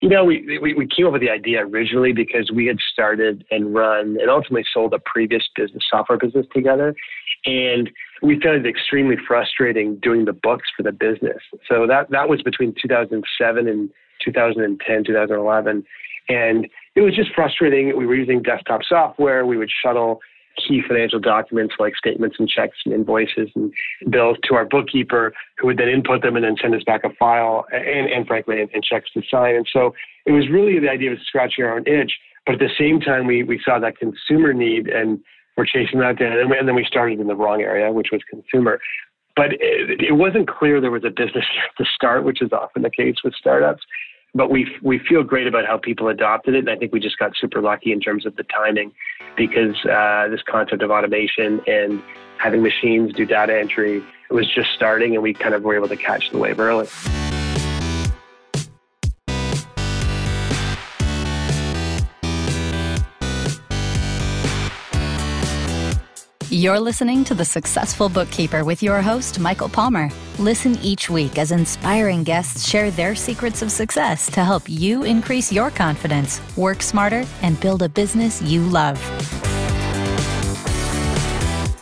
We came up with the idea originally because we had started and run and ultimately sold a previous software business together. And we found it extremely frustrating doing the books for the business. So that was between 2007 and 2010, 2011. And it was just frustrating. We were using desktop software. We would shuttle key financial documents like statements and checks and invoices and bills to our bookkeeper, who would then input them and then send us back a file and frankly, and checks to sign. And so it was really the idea of scratching our own itch. But at the same time, we saw that consumer need and we're chasing that down. And then we started in the wrong area, which was consumer. But it wasn't clear there was a business to start, which is often the case with startups. But we feel great about how people adopted it. And I think we just got super lucky in terms of the timing because this concept of automation and having machines do data entry was just starting and we kind of were able to catch the wave early. You're listening to The Successful Bookkeeper with your host, Michael Palmer. Listen each week as inspiring guests share their secrets of success to help you increase your confidence, work smarter, and build a business you love.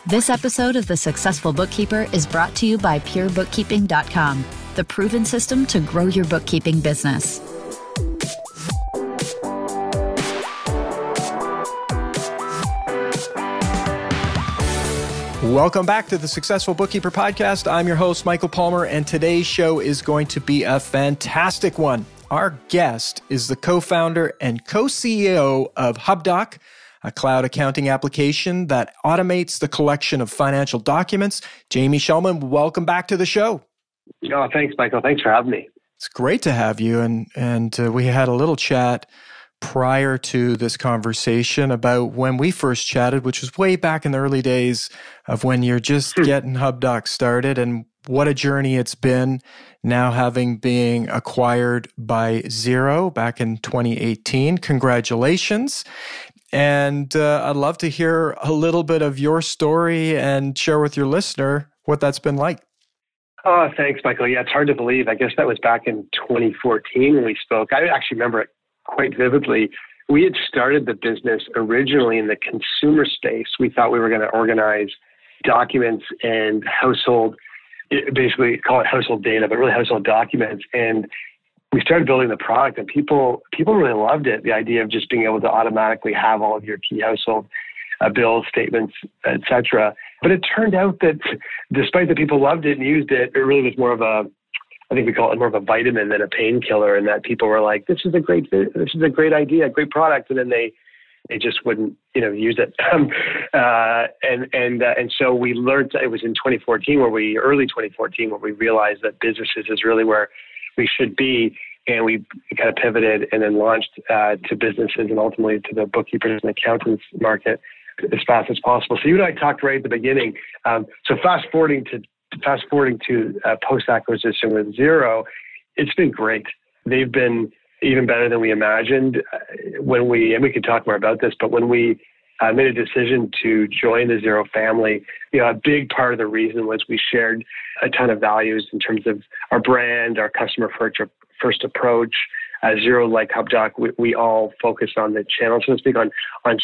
This episode of The Successful Bookkeeper is brought to you by PureBookkeeping.com, the proven system to grow your bookkeeping business. Welcome back to the Successful Bookkeeper Podcast. I'm your host, Michael Palmer, and today's show is going to be a fantastic one. Our guest is the co-founder and co-CEO of Hubdoc, a cloud accounting application that automates the collection of financial documents. Jamie Shulman, welcome back to the show. Oh, thanks, Michael. Thanks for having me. It's great to have you. And we had a little chat prior to this conversation about when we first chatted, which was way back in the early days of when you're just getting Hubdoc started, and what a journey it's been now having been acquired by Xero back in 2018. Congratulations. And I'd love to hear a little bit of your story and share with your listener what that's been like. Oh, thanks, Michael. Yeah, it's hard to believe. I guess that was back in 2014 when we spoke. I actually remember it quite vividly. We had started the business originally in the consumer space. We thought we were going to organize documents and basically call it household data, but really household documents. And we started building the product and people really loved it. The idea of just being able to automatically have all of your key household bills, statements, etc. But it turned out that despite that people loved it and used it, it really was more of I think we call it more of a vitamin than a painkiller, and that people were like, this is a great idea, great product. And then they just wouldn't, use it. And so we learned, it was in early 2014, where we realized that businesses is really where we should be. And we kind of pivoted and then launched to businesses and ultimately to the bookkeepers and accountants market as fast as possible. So you and I talked right at the beginning. So fast forwarding to post-acquisition with Xero, it's been great. They've been even better than we imagined. And we could talk more about this, but when we made a decision to join the Xero family, a big part of the reason was we shared a ton of values in terms of our brand, our customer first approach. Xero, like Hubdoc, we all focus on the channel, so to speak, on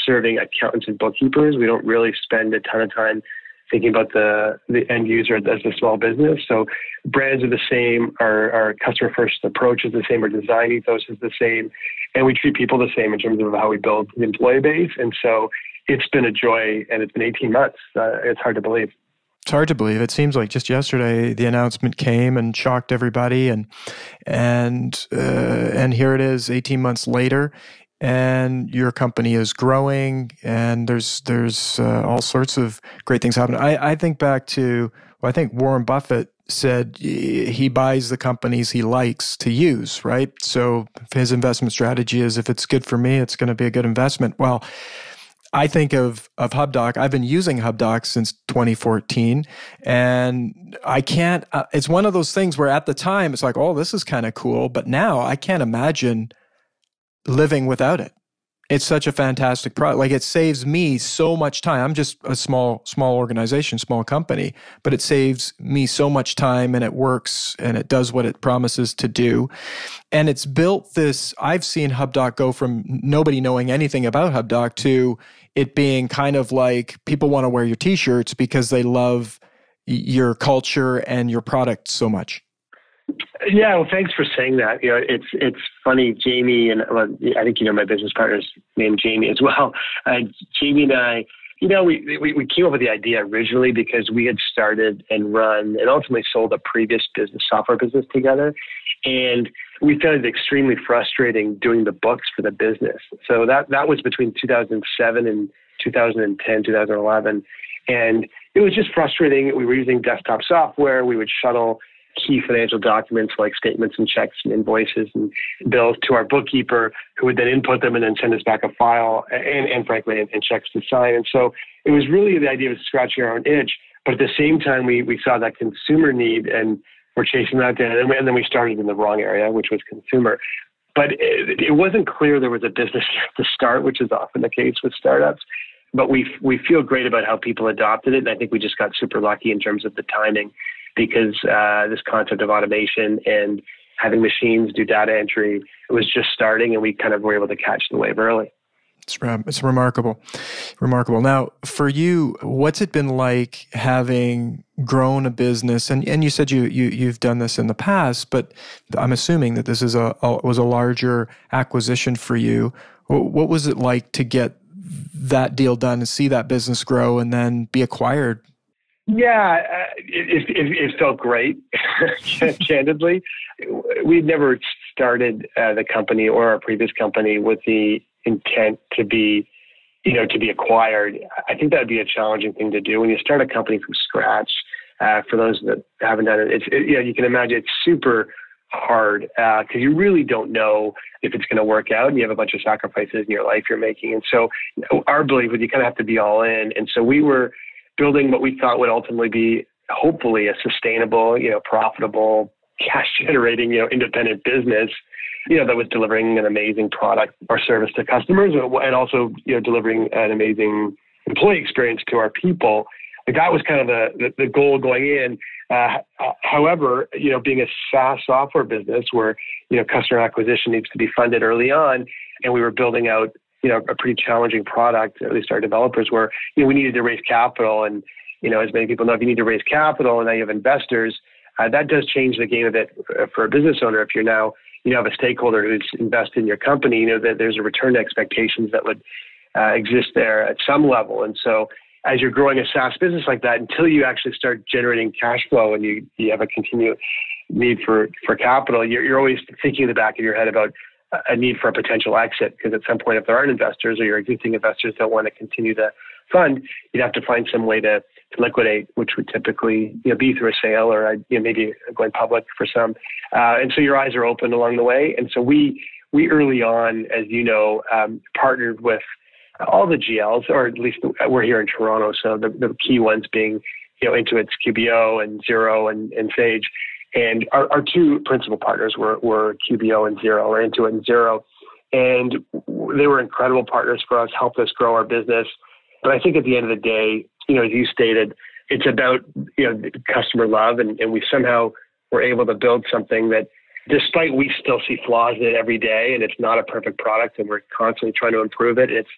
serving accountants and bookkeepers. We don't really spend a ton of time thinking about the end user as a small business. So brands are the same, our customer first approach is the same, our design ethos is the same, and we treat people the same in terms of how we build the employee base. And so it's been a joy, and it's been 18 months. It's hard to believe. It's hard to believe. It seems like just yesterday the announcement came and shocked everybody, and here it is 18 months later. And your company is growing, and there's all sorts of great things happening. I think back to, I think Warren Buffett said he buys the companies he likes to use, right? So his investment strategy is, if it's good for me, it's going to be a good investment. Well, I think of Hubdoc. I've been using Hubdoc since 2014, and I can't, it's one of those things where at the time it's like, oh, this is kind of cool, but now I can't imagine living without it. It's such a fantastic product. Like it saves me so much time. I'm just a small organization, small company, but it saves me so much time and it works and it does what it promises to do. And it's built this, I've seen Hubdoc go from nobody knowing anything about Hubdoc to it being kind of like people want to wear your t-shirts because they love your culture and your product so much. Yeah, well, thanks for saying that. It's funny, Jamie, and I think my business partner's named Jamie as well. Jamie and I, we came up with the idea originally because we had started and run and ultimately sold a previous software business together. And we found it extremely frustrating doing the books for the business. So that was between 2007 and 2010, 2011. And it was just frustrating. We were using desktop software. We would shuttle key financial documents like statements and checks and invoices and bills to our bookkeeper, who would then input them and then send us back a file and frankly, and checks to sign. And so it was really the idea of scratching our own itch. But at the same time, we saw that consumer need and we're chasing that down. And then we started in the wrong area, which was consumer. But it wasn't clear there was a business to start, which is often the case with startups. But we feel great about how people adopted it. And I think we just got super lucky in terms of the timing, because this concept of automation and having machines do data entry, it was just starting and we kind of were able to catch the wave early. It's remarkable. Remarkable. Now, for you, what's it been like having grown a business? And you said you've done this in the past, but I'm assuming that this was a larger acquisition for you. What was it like to get that deal done and see that business grow and then be acquired? Yeah, it felt great, candidly. We'd never started the company or our previous company with the intent to be acquired. I think that would be a challenging thing to do when you start a company from scratch. For those that haven't done it, you can imagine it's super hard because you really don't know if it's going to work out, and you have a bunch of sacrifices in your life you're making. And so, our belief was you kind of have to be all in. And so we were building what we thought would ultimately be, hopefully, a sustainable, profitable, cash-generating, independent business, that was delivering an amazing product or service to customers, and also, delivering an amazing employee experience to our people. Like that was kind of the goal going in. However, being a SaaS software business where, customer acquisition needs to be funded early on, and we were building out a pretty challenging product, at least our developers were, we needed to raise capital. And, as many people know, if you need to raise capital and now you have investors, that does change the game a bit for a business owner. If you're now, have a stakeholder who's invested in your company, that there's a return expectations that would exist there at some level. And so as you're growing a SaaS business like that, until you actually start generating cash flow and you have a continued need for capital, you're always thinking in the back of your head about a need for a potential exit, because at some point, if there aren't investors or your existing investors don't want to continue to fund, you'd have to find some way to liquidate, which would typically be through a sale or maybe going public for some. And so your eyes are open along the way. And so we early on, as partnered with all the GLs, or at least we're here in Toronto. So the key ones being Intuit's QBO and Xero and Sage. And our two principal partners were QBO and Xero, or Intuit and Xero. And they were incredible partners for us, helped us grow our business. But I think at the end of the day, as you stated, it's about, customer love. And we somehow were able to build something that, despite we still see flaws in it every day, and it's not a perfect product, and we're constantly trying to improve it. It's,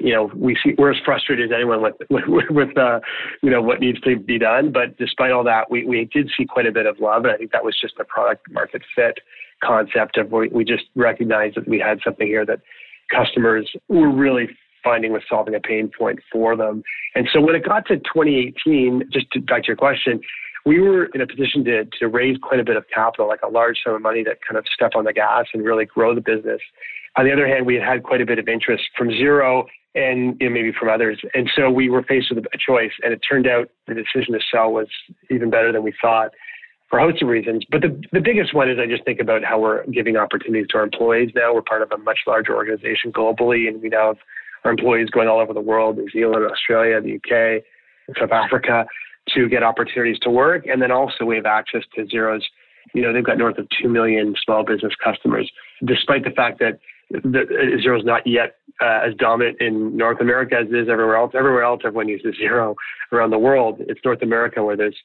we're as frustrated as anyone with what needs to be done. But despite all that, we did see quite a bit of love. And I think that was just the product market fit concept of we just recognized that we had something here that customers were really finding was solving a pain point for them. And so when it got to 2018, just back to your question, we were in a position to raise quite a bit of capital, like a large sum of money that kind of step on the gas and really grow the business. On the other hand, we had quite a bit of interest from Xero and maybe from others. And so we were faced with a choice, and it turned out the decision to sell was even better than we thought for a host of reasons. But the biggest one is I just think about how we're giving opportunities to our employees now. We're part of a much larger organization globally, and we now have our employees going all over the world, New Zealand, Australia, the UK, South Africa, to get opportunities to work. And then also we have access to Xero's, they've got north of 2 million small business customers, despite the fact that Xero's not yet as dominant in North America as it is everywhere else. Everywhere else, everyone uses Xero around the world. It's North America where there's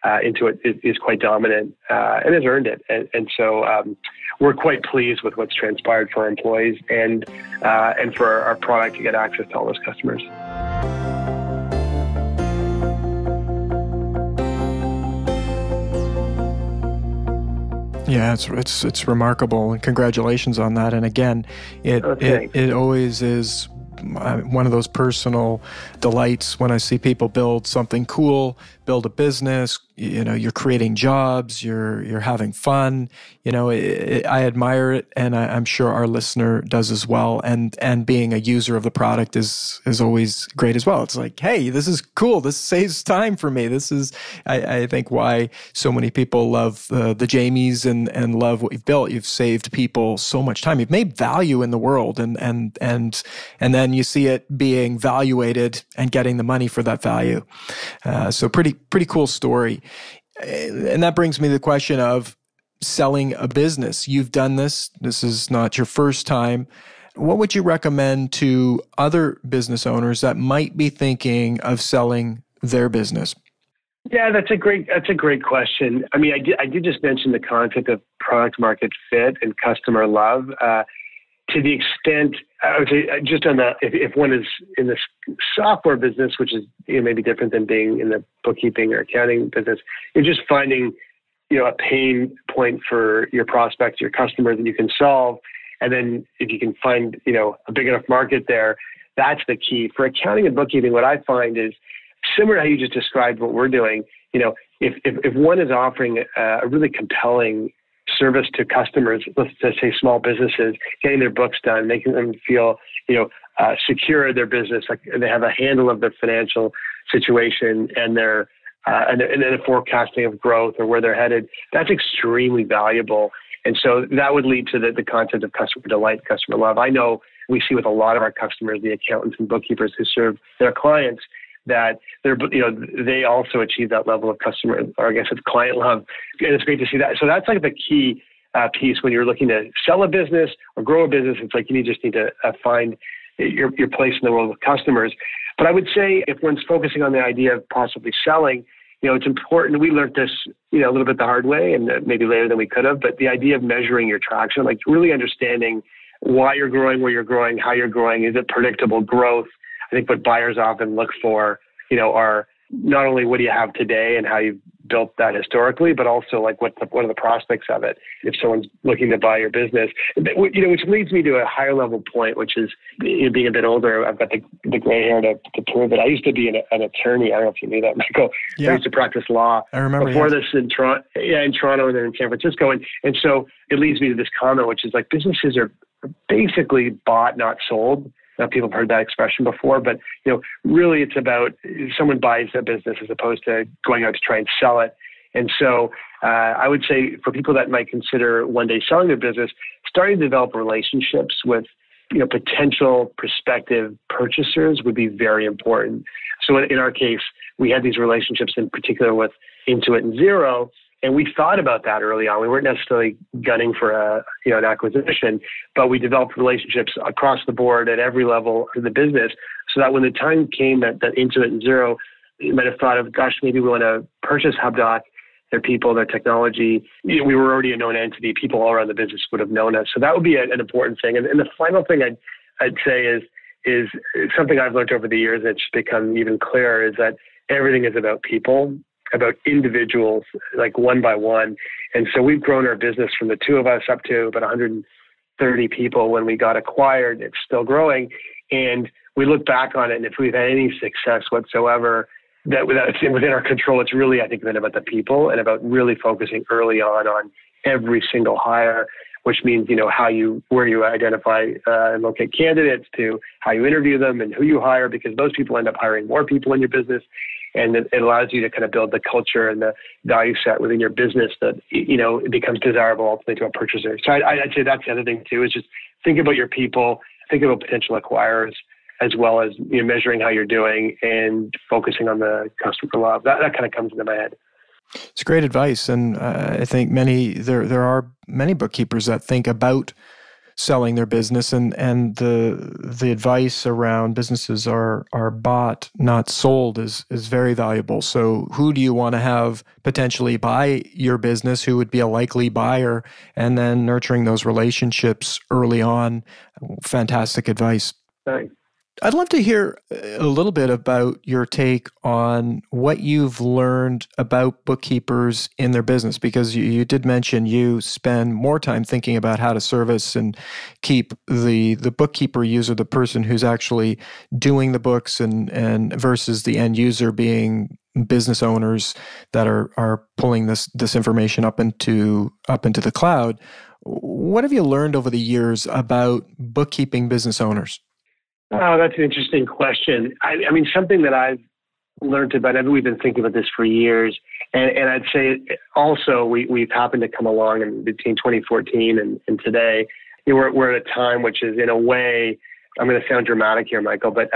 Intuit is quite dominant and has earned it. And so we're quite pleased with what's transpired for our employees and for our product to get access to all those customers. Yeah, it's remarkable, and congratulations on that. And again, it always is one of those personal delights when I see people build something cool, build a business. You're creating jobs, you're having fun. I admire it, and I'm sure our listener does as well. And being a user of the product is always great as well. It's like, hey, this is cool. This saves time for me. This is, I think, why so many people love the Jamies and love what you've built. You've saved people so much time. You've made value in the world, and then you see it being valuated and getting the money for that value. So pretty cool story. And that brings me to the question of selling a business. You've done this. This is not your first time. What would you recommend to other business owners that might be thinking of selling their business? Yeah, that's a great question. I mean, I did just mention the concept of product market fit and customer love. To the extent, I would say, just on the, if one is in the software business, which is maybe different than being in the bookkeeping or accounting business, you're just finding, a pain point for your prospects, your customers that you can solve. And then if you can find, a big enough market there, that's the key. For accounting and bookkeeping, what I find is similar to how you just described what we're doing. If one is offering a really compelling service to customers, let's just say small businesses, getting their books done, making them feel, secure in their business, like they have a handle of their financial situation and their and then the forecasting of growth or where they're headed. That's extremely valuable. And so that would lead to the concept of customer delight, customer love. I know we see with a lot of our customers, the accountants and bookkeepers who serve their clients, that they also achieve that level of customer, or I guess it's client love. And it's great to see that. So that's like the key piece when you're looking to sell a business or grow a business. It's like you just need to find your place in the world with customers. But I would say if one's focusing on the idea of possibly selling, it's important. We learned this, a little bit the hard way and maybe later than we could have, but the idea of measuring your traction, like really understanding why you're growing, where you're growing, how you're growing. Is it predictable growth? I think what buyers often look for, are not only what do you have today and how you've built that historically, but also like what are the prospects of it if someone's looking to buy your business. Which leads me to a higher level point, which is being a bit older. I've got the gray hair to prove it. I used to be an attorney. I don't know if you knew that, Michael. Yeah. I used to practice law. I remember before this in Toronto, and then in San Francisco, and so it leads me to this comment, which is like businesses are basically bought, not sold. Now, people have heard that expression before, but really it's about someone buys a business as opposed to going out to try and sell it. And so I would say for people that might consider one day selling their business, starting to develop relationships with potential prospective purchasers would be very important. So in our case, we had these relationships in particular with Intuit and Xero. And we thought about that early on. We weren't necessarily gunning for an acquisition, but we developed relationships across the board at every level of the business, so that when the time came that Intuit and Xero, you might have thought of, gosh, maybe we want to purchase Hubdoc, their people, their technology. We were already a known entity. People all around the business would have known us. So that would be an important thing. And the final thing I'd say is something I've learned over the years that's become even clearer, is that everything is about people, about individuals, like one by one. And so we've grown our business from the two of us up to about 130 people when we got acquired. It's still growing. And we look back on it, and if we've had any success whatsoever, that's within our control. It's really, I think, been about the people and about really focusing early on every single hire, which means, where you identify and locate candidates, to how you interview them and who you hire, because those people end up hiring more people in your business. And it allows you to kind of build the culture and the value set within your business that, it becomes desirable ultimately to a purchaser. So I'd say that's the other thing too, is just think about your people, think about potential acquirers, as well as measuring how you're doing and focusing on the customer love. That kind of comes into my head. It's great advice. And I think there are many bookkeepers that think about selling their business, and the advice around businesses are bought, not sold, is very valuable. So who do you want to have potentially buy your business? Who would be a likely buyer? And then nurturing those relationships early on. Fantastic advice. Thanks. I'd love to hear a little bit about your take on what you've learned about bookkeepers in their business, because you did mention you spend more time thinking about how to service and keep the bookkeeper user, the person who's actually doing the books, and versus the end user being business owners that are pulling this information up into the cloud. What have you learned over the years about bookkeeping business owners? Oh, that's an interesting question. I mean, something that I've learned about, we've been thinking about this for years, and I'd say also we've happened to come along in between 2014 and today. We're at a time which is, in a way, I'm going to sound dramatic here, Michael, but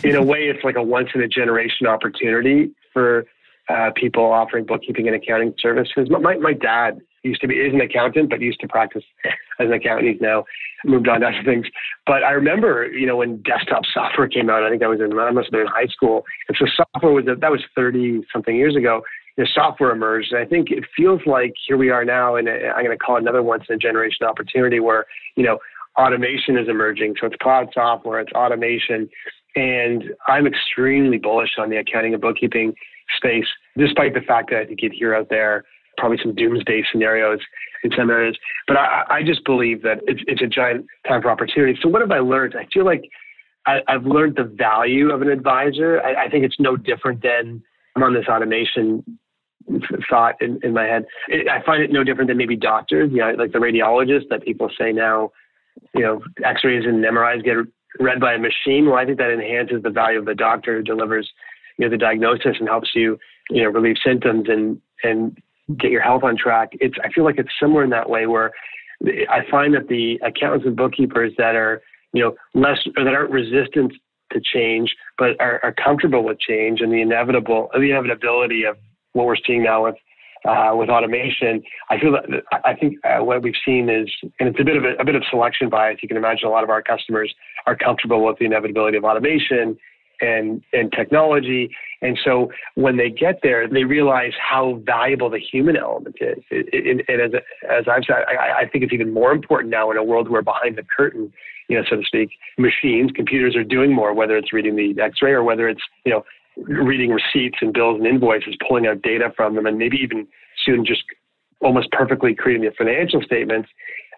in a way, it's like a once-in-a-generation opportunity for people offering bookkeeping and accounting services. My dad is an accountant, but used to practice as an accountant. He's now moved on to other things. But I remember, when desktop software came out, I think I must have been in high school. And so software that was 30 something years ago. Software emerged. And I think it feels like here we are now, and I'm going to call it another once in a generation opportunity where, automation is emerging. So it's cloud software, it's automation. And I'm extremely bullish on the accounting and bookkeeping space, despite the fact that I think you'd hear out there probably some doomsday scenarios in some areas. But I just believe that it's a giant time for opportunity. So what have I learned? I feel like I've learned the value of an advisor. I think it's no different than, I'm on this automation thought in my head. I find it no different than maybe doctors, like the radiologists that people say now, x-rays and MRIs get read by a machine. Well, I think that enhances the value of the doctor who delivers, the diagnosis and helps you, relieve symptoms and get your health on track. I feel like it's similar in that way, where I find that the accountants and bookkeepers that are, less, or that aren't resistant to change, but are comfortable with change and the inevitability of what we're seeing now with automation. I think what we've seen is, and it's a bit of selection bias. You can imagine a lot of our customers are comfortable with the inevitability of automation and technology. And so when they get there, they realize how valuable the human element is. And as I've said, I think it's even more important now in a world where behind the curtain, so to speak, computers are doing more, whether it's reading the x-ray or whether it's, reading receipts and bills and invoices, pulling out data from them, and maybe even soon just almost perfectly creating the financial statements.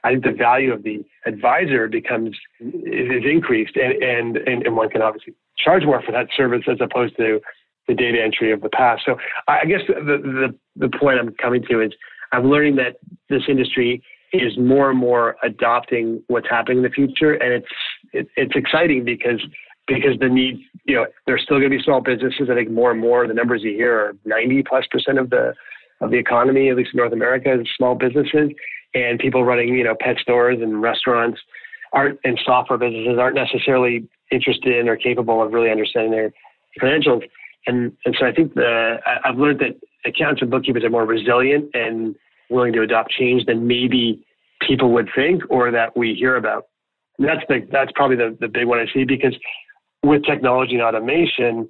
I think the value of the advisor is increased, and one can obviously charge more for that service as opposed to the data entry of the past. So I guess the point I'm coming to is I'm learning that this industry is more and more adopting what's happening in the future, and it's exciting because the need, there's still going to be small businesses. I think more and more the numbers you hear are 90+% of the economy, at least in North America, is small businesses, and people running pet stores and restaurants and software businesses aren't necessarily interested in or capable of really understanding their financials. And so I think I've learned that accountants and bookkeepers are more resilient and willing to adopt change than maybe people would think or that we hear about. And that's probably the big one I see, because with technology and automation,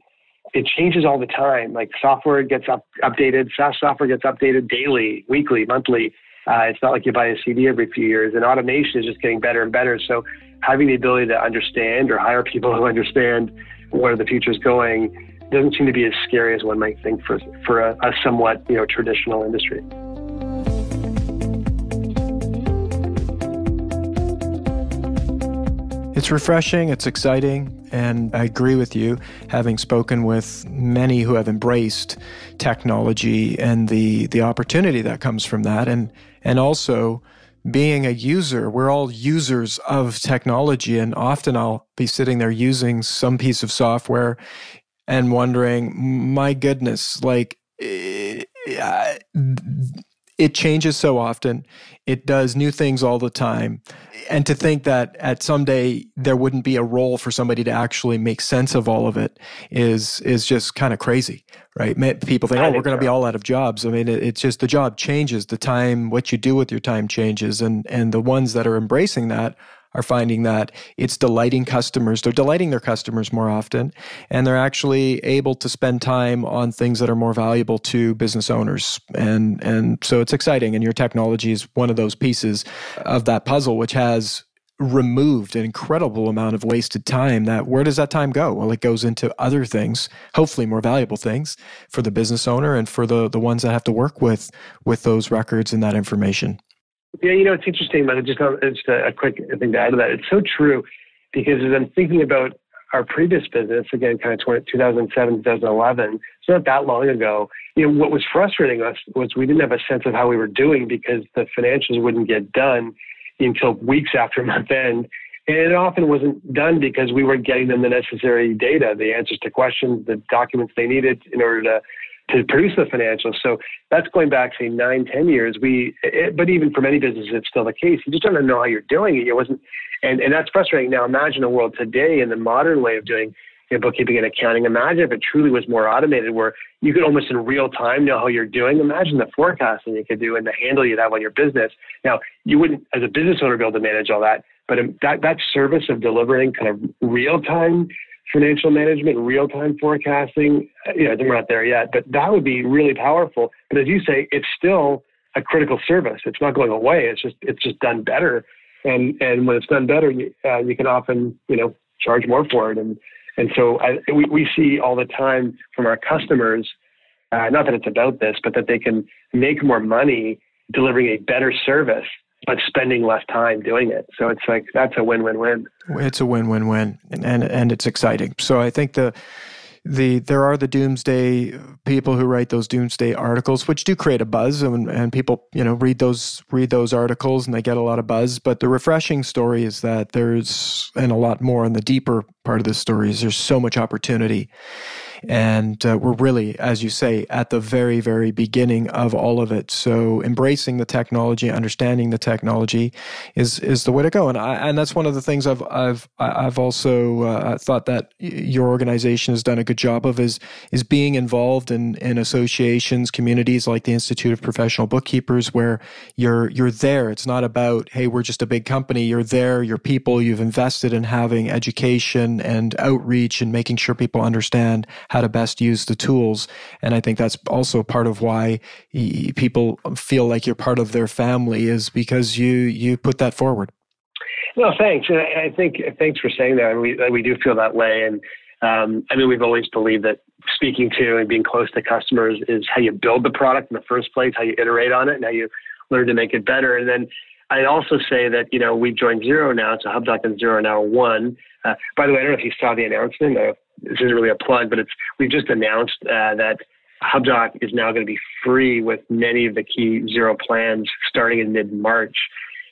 it changes all the time. Like software gets updated, SaaS software gets updated daily, weekly, monthly. It's not like you buy a CD every few years, and automation is just getting better and better. So having the ability to understand or hire people who understand where the future is going doesn't seem to be as scary as one might think for a somewhat traditional industry. It's refreshing, it's exciting, and I agree with you, having spoken with many who have embraced technology and the opportunity that comes from that, and also being a user. We're all users of technology, and often I'll be sitting there using some piece of software and wondering, my goodness, like it changes so often. It does new things all the time. And to think that at someday there wouldn't be a role for somebody to actually make sense of all of it is just kind of crazy, right? People think, we're going to be all out of jobs. I mean, it's just the job changes. The time, what you do with your time changes. And the ones that are embracing that are finding that it's delighting customers. They're delighting their customers more often, and they're actually able to spend time on things that are more valuable to business owners. And so it's exciting. And your technology is one of those pieces of that puzzle, which has removed an incredible amount of wasted time. That where does that time go? Well, it goes into other things, hopefully more valuable things for the business owner and for the ones that have to work with those records and that information. Yeah, it's interesting, but just a quick thing to add to that. It's so true because as I'm thinking about our previous business, again, kind of 2007, 2011, it's not that long ago. What was frustrating us was we didn't have a sense of how we were doing because the financials wouldn't get done until weeks after month end. And it often wasn't done because we weren't getting them the necessary data, the answers to questions, the documents they needed in order to produce the financials. So that's going back, say, 9-10 years. But even for many businesses, it's still the case. You just don't know how you're doing it. It wasn't, and that's frustrating. Now imagine a world today in the modern way of doing bookkeeping and accounting. Imagine if it truly was more automated, where you could almost in real time know how you're doing. Imagine the forecasting you could do and the handle you'd have on your business. Now, you wouldn't, as a business owner, be able to manage all that, but that service of delivering kind of real-time financial management, real-time forecasting, we're not there yet, but that would be really powerful. But as you say, it's still a critical service. It's not going away. It's just done better. And when it's done better, you can often, charge more for it. And so we see all the time from our customers, not that it's about this, but that they can make more money delivering a better service, but spending less time doing it. So it's like, that's a win-win-win. It's a win-win-win, and it's exciting. So I think there are the doomsday people who write those doomsday articles, which do create a buzz, and people, read those articles and they get a lot of buzz. But the refreshing story is that there's, and a lot more in the deeper part of the story, is there's so much opportunity. And we're really, as you say, at the very, very beginning of all of it. So embracing the technology, understanding the technology is the way to go. And that's one of the things I've also thought that your organization has done a good job of is being involved in associations, communities like the Institute of Professional Bookkeepers, where you're there. It's not about, hey, we're just a big company. You're there, you're people, you've invested in having education and outreach and making sure people understand how to best use the tools. And I think that's also part of why people feel like you're part of their family, is because you put that forward. No, thanks. And I think, thanks for saying that. We do feel that way. And we've always believed that speaking to and being close to customers is how you build the product in the first place, how you iterate on it, and how you learn to make it better. And then I'd also say that, we've joined Xero now. So Hubdoc and Xero are now one. By the way, I don't know if you saw the announcement. This isn't really a plug, but we've just announced that Hubdoc is now going to be free with many of the key Xero plans starting in mid-March.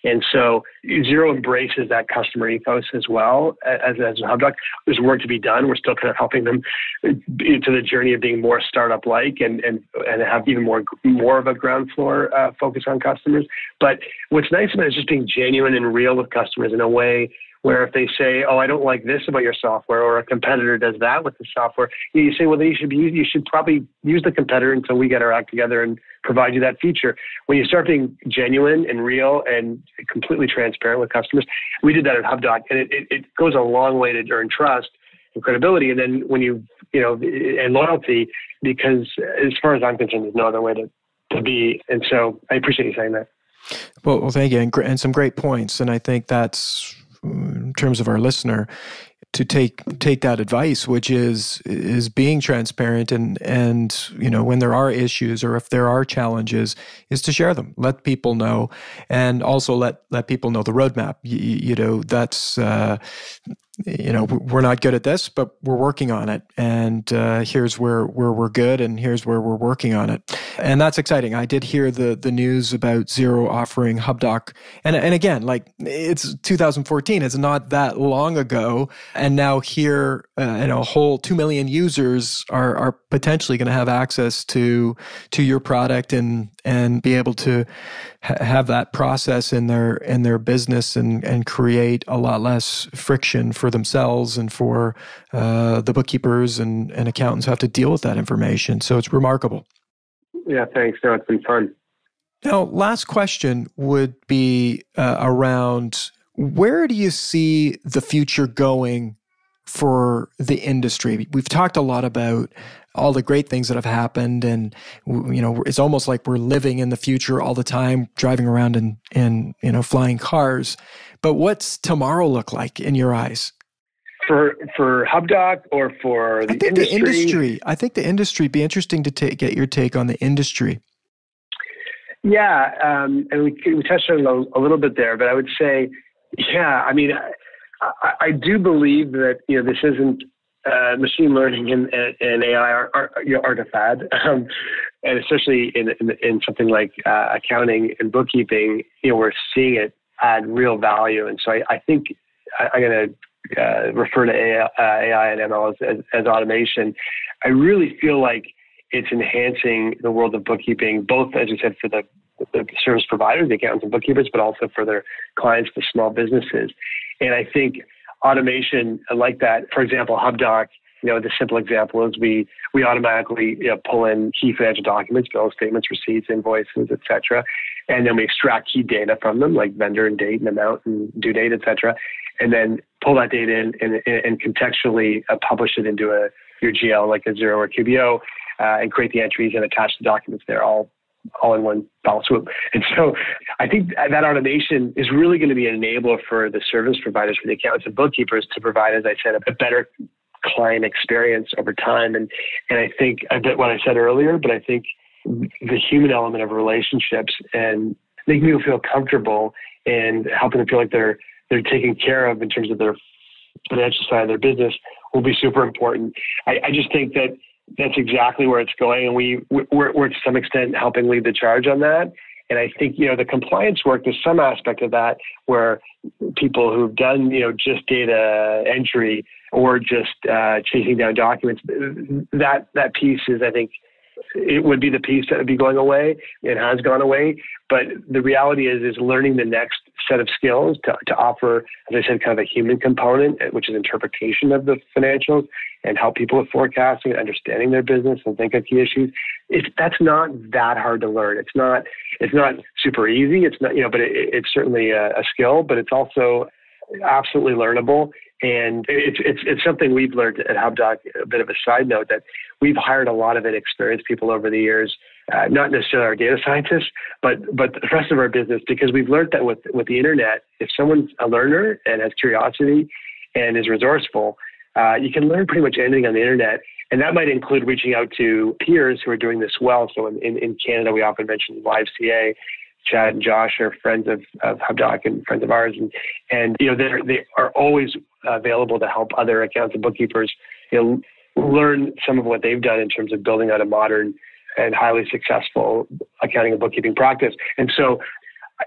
And so Xero embraces that customer ethos as well as Hubdoc. There's work to be done. We're still kind of helping them into the journey of being more startup-like and have even more of a ground floor focus on customers. But what's nice about it is just being genuine and real with customers in a way where if they say, oh, I don't like this about your software, or a competitor does that with the software, you say, well, then you should probably use the competitor until we get our act together and provide you that feature. When you start being genuine and real and completely transparent with customers, we did that at Hubdoc, and it goes a long way to earn trust and credibility. And then when and loyalty, because as far as I'm concerned, there's no other way to be. And so I appreciate you saying that. Well, thank you. And some great points. And I think that's, in terms of our listener, to take that advice, which is being transparent and when there are issues or if there are challenges, is to share them, let people know, and also let people know the roadmap. That's we're not good at this, but we're working on it. And here's where we're good, and here's where we're working on it. And that's exciting. I did hear the news about Xero offering Hubdoc. And again, like, it's 2014. It's not that long ago. And now here, a whole 2 million users are potentially going to have access to your product and be able to have that process in their business and create a lot less friction for themselves and for the bookkeepers and accountants who have to deal with that information. So it's remarkable. Yeah, thanks. No, it's been fun. Now, last question would be around, where do you see the future going for the industry? We've talked a lot about all the great things that have happened, and it's almost like we're living in the future all the time, driving around in flying cars. But what's tomorrow look like in your eyes? For Hubdoc or for the industry? I think the industry. Be interesting to get your take on the industry. Yeah, and we touched on it a little bit there, but I would say, yeah, I mean, I do believe that this isn't machine learning and AI aren't a fad, and especially in something like accounting and bookkeeping, we're seeing it add real value. And so I think I'm going to refer to AI and ML as automation. I really feel like it's enhancing the world of bookkeeping, both, as you said, for the service providers, the accountants and bookkeepers, but also for their clients, the small businesses. And I think automation like that, for example, Hubdoc, the simple example is we automatically pull in key financial documents, bill statements, receipts, invoices, et cetera. And then we extract key data from them, like vendor and date and amount and due date, et cetera. And then pull that data in and contextually publish it into your GL, like a Xero or QBO, and create the entries and attach the documents there all in one foul swoop. And so I think that automation is really going to be an enabler for the service providers, for the accountants and bookkeepers, to provide, as I said, a better client experience over time. And I think a bit what I said earlier, but I think the human element of relationships and making people feel comfortable and helping them feel like they're taken care of in terms of their financial side of their business will be super important. I just think that that's exactly where it's going. And we're to some extent helping lead the charge on that. And I think, the compliance work, there's some aspect of that where people who've done, just data entry or just chasing down documents, that piece is, I think, it would be the piece that would be going away. It has gone away. But the reality is learning the next set of skills to offer, as I said, kind of a human component, which is interpretation of the financials, and help people with forecasting and understanding their business and think of key issues. That's not that hard to learn. It's not super easy. It's not, but it's certainly a skill, but it's also absolutely learnable. And it's something we've learned at Hubdoc. A bit of a side note, that we've hired a lot of inexperienced people over the years, not necessarily our data scientists, but the rest of our business, because we've learned that with the internet, if someone's a learner and has curiosity and is resourceful, you can learn pretty much anything on the internet. And that might include reaching out to peers who are doing this well. So in Canada, we often mention LiveCA. Chad and Josh are friends of Hubdoc and friends of ours, and they are always available to help other accountants and bookkeepers learn some of what they've done in terms of building out a modern and highly successful accounting and bookkeeping practice. And so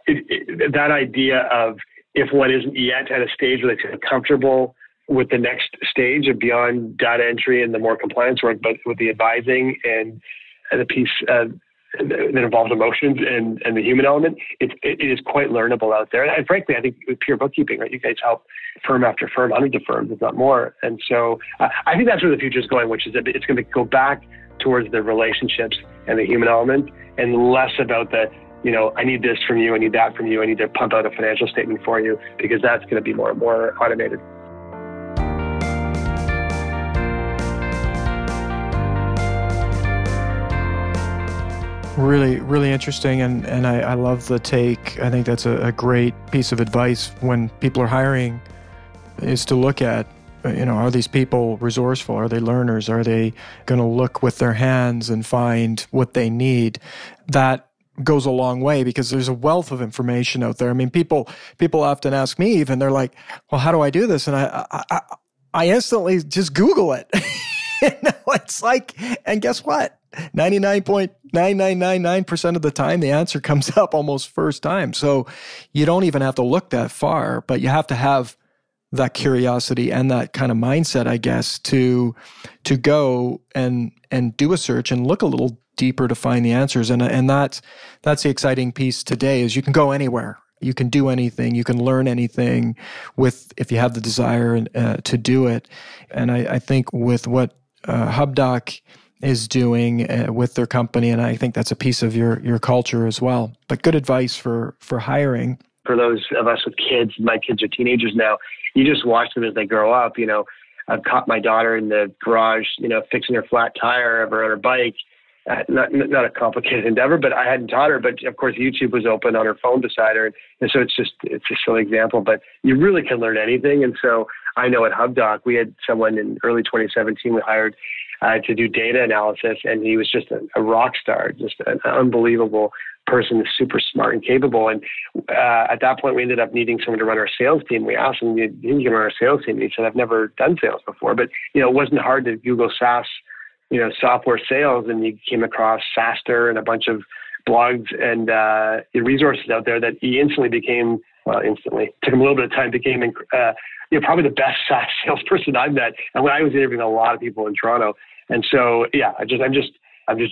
that idea of, if one isn't yet at a stage where they feel comfortable with the next stage of beyond data entry and the more compliance work, but with the advising and the piece that involves emotions and the human element, it is quite learnable out there. And frankly, I think with pure bookkeeping, right, you guys help firm after firm, hundreds of firms, if not more. And so I think that's where the future is going, which is that it's going to go back towards the relationships and the human element, and less about the, I need this from you, I need that from you, I need to pump out a financial statement for you, because that's going to be more and more automated. Really, really interesting. And I love the take. I think that's a great piece of advice when people are hiring, is to look at, are these people resourceful? Are they learners? Are they going to look with their hands and find what they need? That goes a long way because there's a wealth of information out there. I mean, people often ask me even, they're like, well, how do I do this? And I instantly just Google it. It's like, and guess what? 99.9999% of the time, the answer comes up almost first time. So you don't even have to look that far, but you have to have that curiosity and that kind of mindset, I guess, to go and do a search and look a little deeper to find the answers. And that's the exciting piece today is you can go anywhere. You can do anything. You can learn anything if you have the desire to do it. And I think with what Hubdoc is doing with their company, and I think that's a piece of your culture as well. But good advice for hiring. For those of us with kids, my kids are teenagers now, you just watch them as they grow up. I've caught my daughter in the garage, fixing her flat tire on her bike. Not a complicated endeavor, but I hadn't taught her. But of course, YouTube was open on her phone beside her. And so it's a silly example, but you really can learn anything. And so I know at Hubdoc, we had someone in early 2017 we hired to do data analysis, and he was just a rock star, just an unbelievable person, super smart and capable. And at that point, we ended up needing someone to run our sales team. We asked him, "You can run our sales team?" And he said, "I've never done sales before." But it wasn't hard to Google SaaS, software sales, and you came across SaaStr and a bunch of blogs and resources out there that he instantly became. Instantly. Took him a little bit of time, became probably the best SaaS salesperson I've met. And when I was interviewing a lot of people in Toronto. And so, yeah, I'm just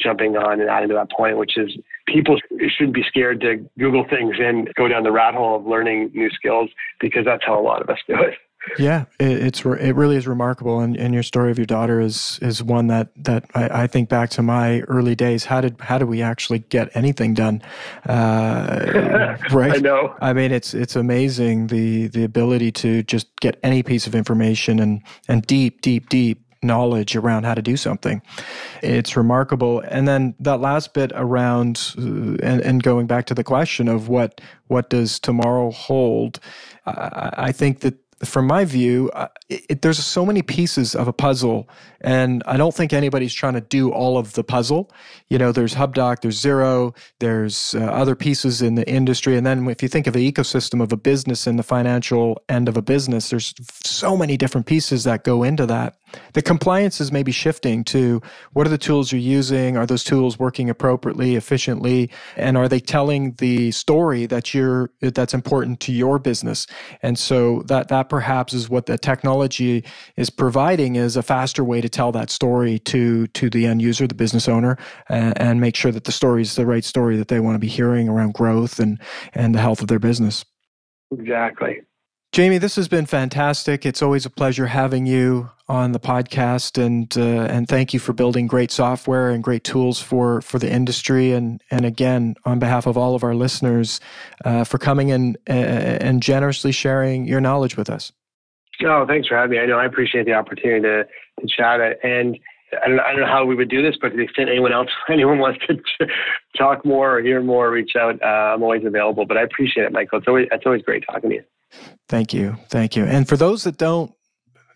jumping on and adding to that point, which is people shouldn't be scared to Google things and go down the rat hole of learning new skills, because that's how a lot of us do it. Yeah, it really is remarkable, and your story of your daughter is one that I think back to my early days. How did we actually get anything done? Right? I know. I mean, it's amazing the ability to just get any piece of information and deep knowledge around how to do something. It's remarkable. And then that last bit around and going back to the question of what does tomorrow hold? I think that from my view, there's so many pieces of a puzzle, and I don't think anybody's trying to do all of the puzzle. There's Hubdoc, there's Xero, there's other pieces in the industry. And then if you think of the ecosystem of a business and the financial end of a business, there's so many different pieces that go into that. The compliance is maybe shifting to what are the tools you're using? Are those tools working appropriately, efficiently? And are they telling the story that's important to your business? And so that perhaps is what the technology is providing, is a faster way to tell that story to the end user, the business owner, and make sure that the story is the right story that they want to be hearing around growth and the health of their business. Exactly. Jamie, this has been fantastic. It's always a pleasure having you on the podcast, and thank you for building great software and great tools for the industry. And again, on behalf of all of our listeners, for coming in and generously sharing your knowledge with us. Oh, thanks for having me. I know I appreciate the opportunity to chat. And I don't know how we would do this, but to the extent anyone wants to talk more or hear more, reach out. I'm always available. But I appreciate it, Michael. It's always great talking to you. Thank you. And for those that don't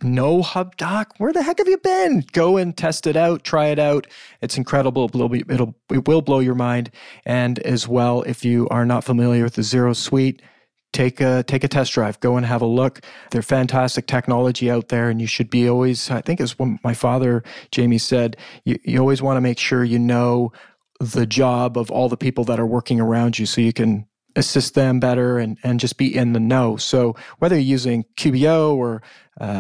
know Hubdoc, where the heck have you been? Go and test it out, try it out. It's incredible. It will blow your mind. And as well, if you are not familiar with the Xero suite, take a test drive. Go and have a look. There's fantastic technology out there, and you should be always, I think as my father, Jamie, said, you always want to make sure you know the job of all the people that are working around you so you can assist them better and just be in the know. So whether you're using QBO or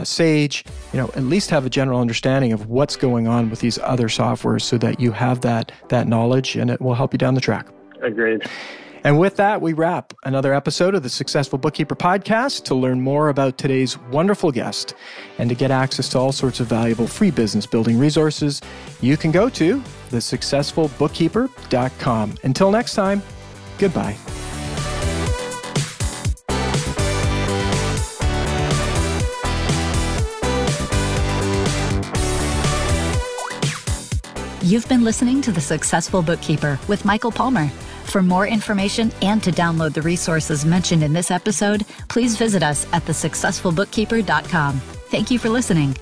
Sage, at least have a general understanding of what's going on with these other softwares so that you have that knowledge, and it will help you down the track. Agreed. And with that, we wrap another episode of the Successful Bookkeeper podcast. To learn more about today's wonderful guest and to get access to all sorts of valuable free business building resources, you can go to thesuccessfulbookkeeper.com. Until next time, goodbye. You've been listening to The Successful Bookkeeper with Michael Palmer. For more information and to download the resources mentioned in this episode, please visit us at thesuccessfulbookkeeper.com. Thank you for listening.